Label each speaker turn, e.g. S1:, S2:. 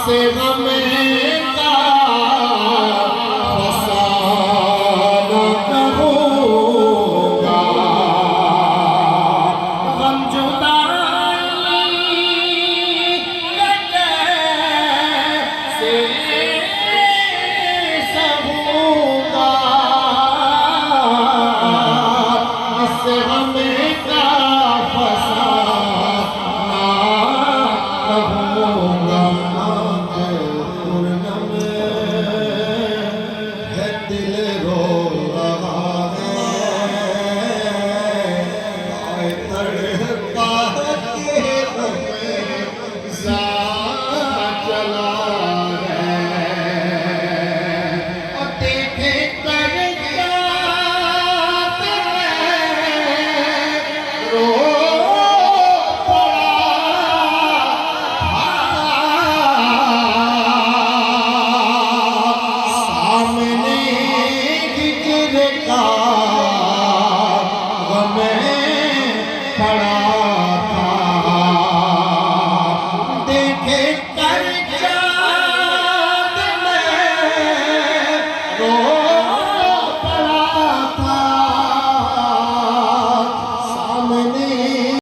S1: से गम का फसाना कहूँगा, गम जुदाई कैसे सहूँगा, इससे गम का फसाना कहूँगा। दिल रो रहा है, तड़पा के चला है, और देखे कर रो पड़ा, सामने जिक्र का